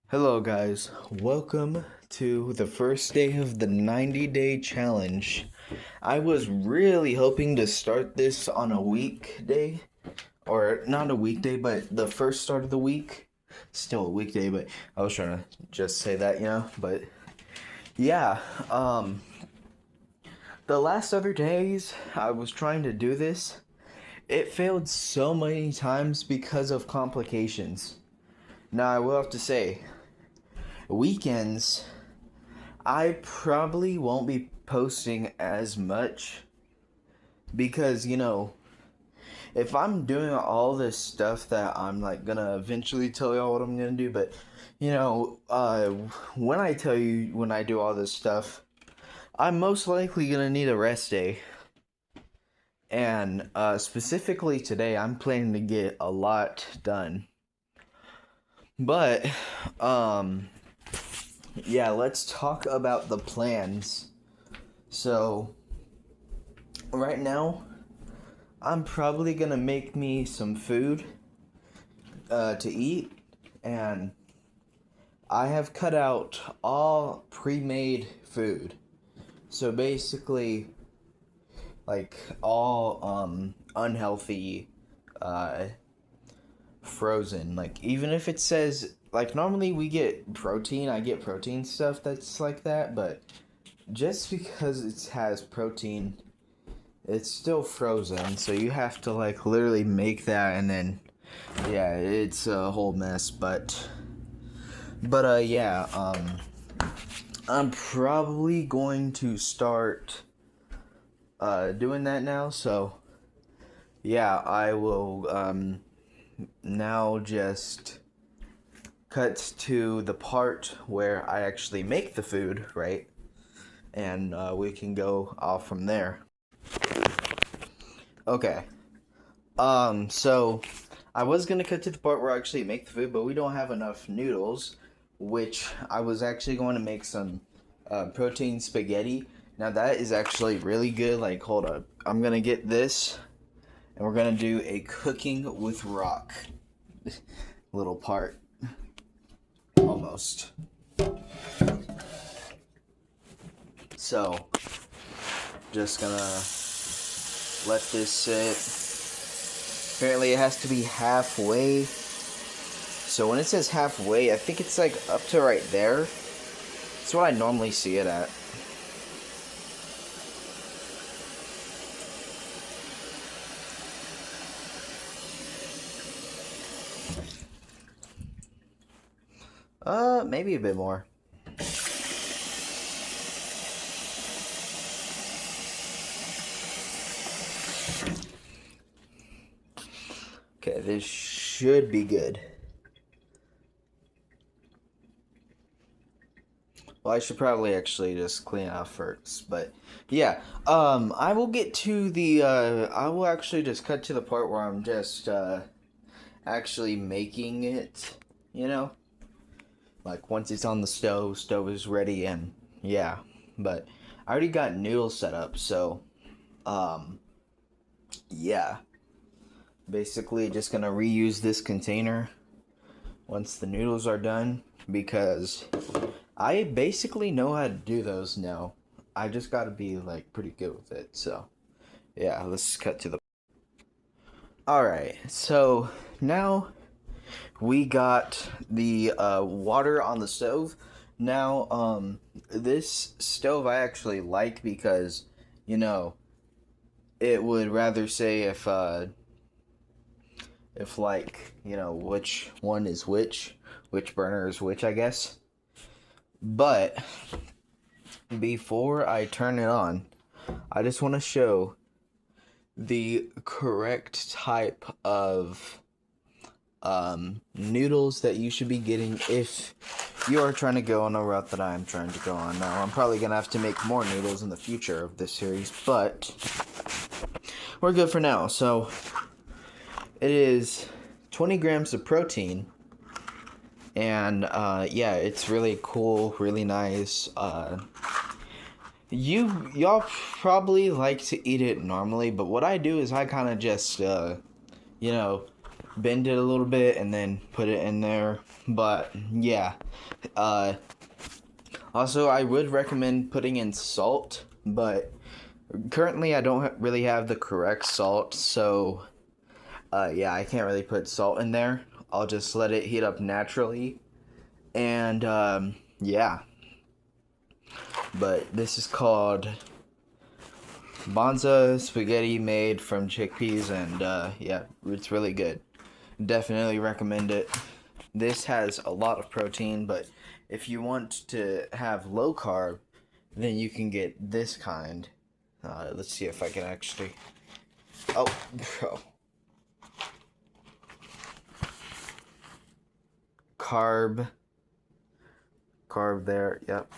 Hello, guys. Welcome to the first day of the 90-day challenge. I was really hoping to start this on a weekday, or not a weekday, but the first start of the week. Still a weekday, but I was trying to just say that. But yeah, the last other days I was trying to do this. It failed so many times because of complications. Now, I will have to say, weekends I probably won't be posting as much because, if I'm doing all this stuff that I'm like gonna eventually tell y'all what I'm gonna do, but when I tell you when I do all this stuff, I'm most likely gonna need a rest day. And specifically today, I'm planning to get a lot done. But, yeah, let's talk about the plans. So, right now, I'm probably gonna make me some food to eat, and I have cut out all pre-made food. So basically, like all unhealthy, frozen. Like even if it says like normally we get protein, I get protein stuff that's like that, but just because it has protein, it's still frozen, so you have to like literally make that, and then yeah, it's a whole mess. But yeah, I'm probably going to start doing that now. So yeah, I will now just cut to the part where I actually make the food, right? And we can go off from there. Okay. So I was gonna cut to the part where I actually make the food, but we don't have enough noodles, which I was actually going to make some protein spaghetti. Now that is actually really good. Like, hold up, I'm gonna get this, and we're gonna do a cooking with rock little part, almost. So, just gonna let this sit. Apparently it has to be halfway. So when it says halfway, I think it's like up to right there. That's what I normally see it at. Maybe a bit more. Okay, this should be good. Well, I should probably actually just clean it out first, but yeah. I will get to the I will actually just cut to the part where I'm just actually making it, you know? Like once it's on the stove is ready, and yeah. But I already got noodles set up, so um yeah. Basically just gonna reuse this container once the noodles are done, because I basically know how to do those now. I just gotta be like pretty good with it. So yeah, let's cut to the. Alright, so now we got the water on the stove. Now, this stove I actually like because, it would rather say if like, which one is which burner is which, I guess. But before I turn it on, I just want to show the correct type of noodles that you should be getting if you are trying to go on a route that I'm trying to go on. Now, I'm probably going to have to make more noodles in the future of this series, but we're good for now. So, it is 20 grams of protein, and yeah, it's really cool, really nice. Y'all probably like to eat it normally, but what I do is I kind of just, you know, bend it a little bit and then put it in there. But yeah, also I would recommend putting in salt, but currently I don't really have the correct salt, so yeah, I can't really put salt in there. I'll just let it heat up naturally, and yeah. But this is called Banza spaghetti made from chickpeas, and yeah, it's really good. Definitely recommend it. This has a lot of protein, but if you want to have low carb, then you can get this kind. Let's see if I can actually. Oh, bro. Carb there. Yep.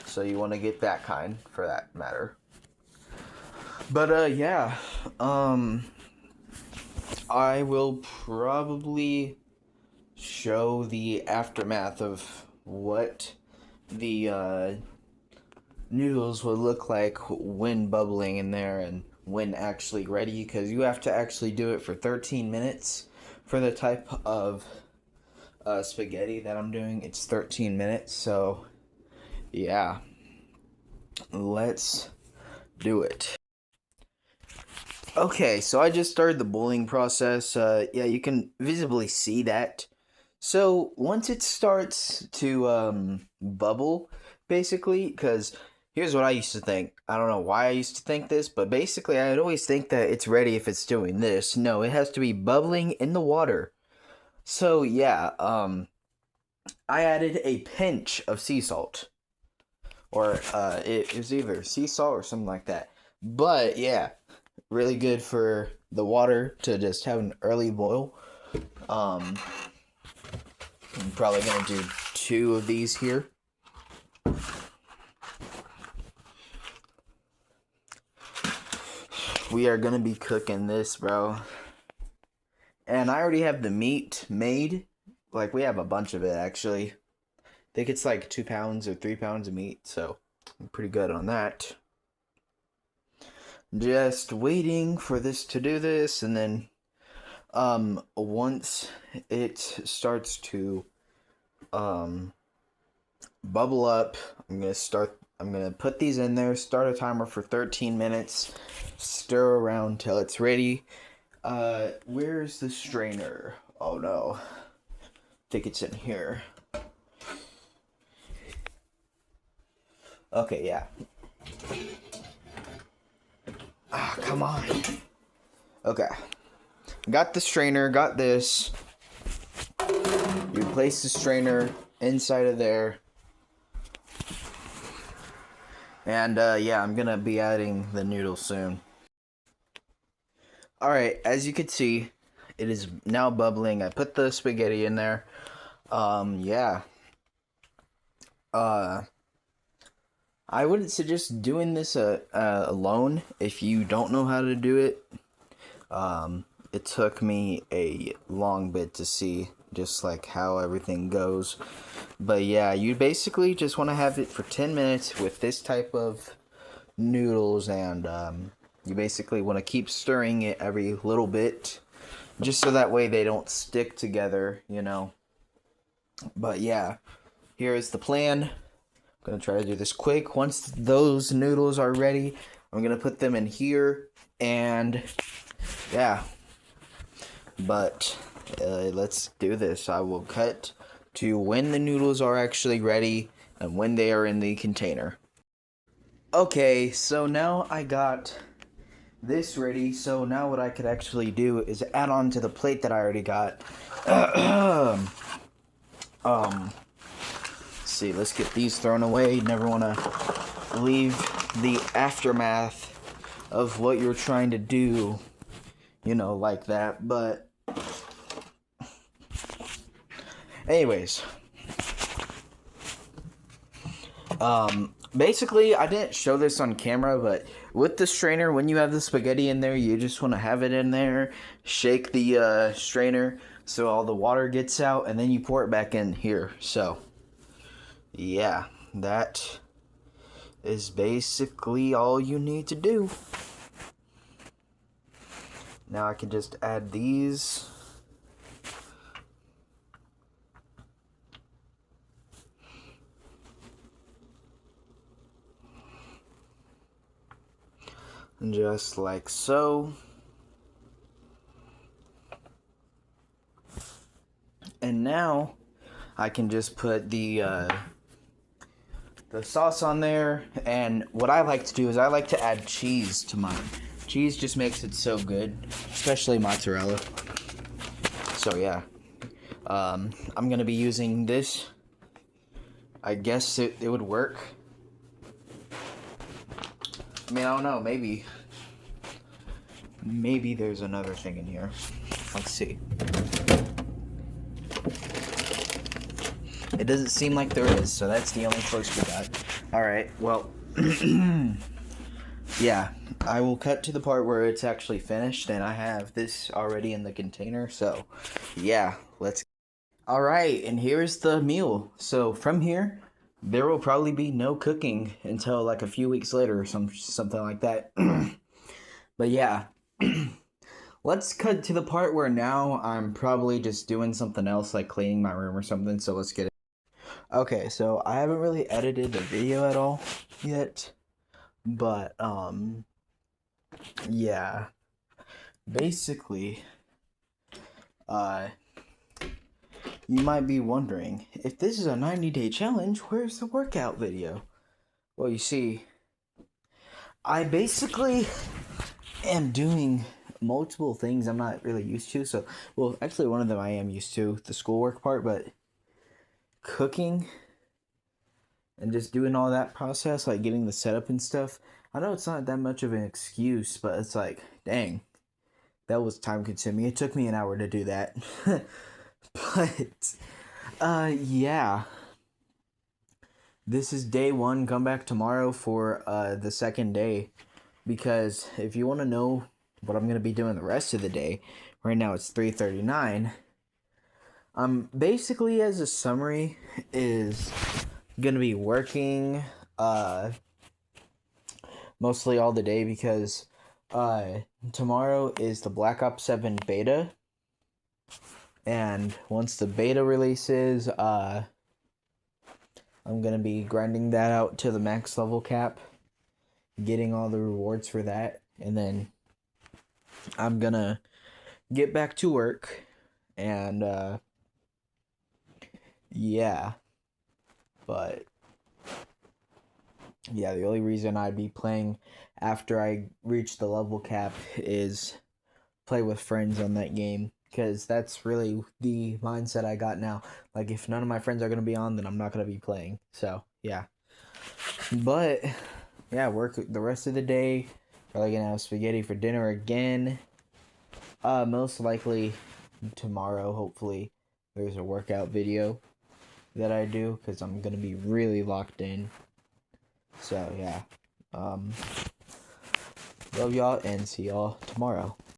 So you want to get that kind for that matter. But yeah, I will probably show the aftermath of what the noodles would look like when bubbling in there and when actually ready, because you have to actually do it for 13 minutes for the type of spaghetti that I'm doing. It's 13 minutes, so yeah, let's do it. Okay, so I just started the boiling process. Yeah, you can visibly see that. So once it starts to bubble, basically, because here's what I used to think. I don't know why I used to think this, but basically I'd always think that it's ready if it's doing this. No, it has to be bubbling in the water. So yeah, I added a pinch of sea salt, or it was either sea salt or something like that. But yeah, really good for the water to just have an early boil. I'm probably gonna do 2 of these here. We are gonna be cooking this, bro. And I already have the meat made. Like, we have a bunch of it, actually. I think it's like 2 pounds or 3 pounds of meat, so I'm pretty good on that. Just waiting for this to do this, and then once it starts to bubble up, I'm gonna put these in there, start a timer for 13 minutes, stir around till it's ready. Where's the strainer? Oh no, I think it's in here. Okay, yeah. Ah, come on. Okay, got the strainer, got this. You place the strainer inside of there. And yeah, I'm gonna be adding the noodles soon. Alright, as you can see, it is now bubbling. I put the spaghetti in there. Yeah. I wouldn't suggest doing this alone if you don't know how to do it. It took me a long bit to see just like how everything goes. But yeah, you basically just want to have it for 10 minutes with this type of noodles, and you basically want to keep stirring it every little bit just so that way they don't stick together, you know. But yeah, here is the plan. I'm gonna try to do this quick. Once those noodles are ready, I'm gonna put them in here, and yeah. But let's do this. I will cut to when the noodles are actually ready and when they are in the container. Okay, so now I got this ready. So now what I could actually do is add on to the plate that I already got. Let's see, let's get these thrown away. Never want to leave the aftermath of what you're trying to do, you know, like that. But anyways, basically I didn't show this on camera, but with the strainer, when you have the spaghetti in there, you just want to have it in there, shake the strainer so all the water gets out, and then you pour it back in here. So yeah, that is basically all you need to do. Now I can just add these. Just like so. And now I can just put the sauce on there. And what I like to do is I like to add cheese to mine. Cheese just makes it so good, especially mozzarella. So yeah, I'm gonna be using this. I guess it would work. I mean, I don't know, maybe there's another thing in here. Let's see. It doesn't seem like there is, so that's the only choice we got. Alright, well, yeah, I will cut to the part where it's actually finished, and I have this already in the container, so yeah, let's... Alright, and here's the meal. So from here, there will probably be no cooking until like a few weeks later or something like that. But yeah, let's cut to the part where now I'm probably just doing something else, like cleaning my room or something, so let's get it. Okay, so I haven't really edited the video at all yet, but yeah, basically, you might be wondering, if this is a 90-day challenge, where's the workout video? Well, you see, I basically am doing multiple things I'm not really used to, so, well, actually one of them I am used to, the schoolwork part, but cooking and just doing all that process, like getting the setup and stuff, I know it's not that much of an excuse, but it's like, dang, that was time consuming. It took me an hour to do that. But yeah, this is day one. Come back tomorrow for the second day, because if you want to know what I'm gonna be doing the rest of the day, right now it's 3:39. Basically, as a summary, is gonna be working mostly all the day, because tomorrow is the Black Ops 7 beta, and once the beta releases, I'm gonna be grinding that out to the max level cap, getting all the rewards for that, and then I'm gonna get back to work, and yeah, but yeah, the only reason I'd be playing after I reach the level cap is play with friends on that game, because that's really the mindset I got now. Like, if none of my friends are going to be on, then I'm not going to be playing. So, yeah. But, yeah, work the rest of the day. Probably going to have spaghetti for dinner again. Most likely tomorrow, hopefully, there's a workout video that I do, because I'm going to be really locked in. So, yeah. Love y'all, and see y'all tomorrow.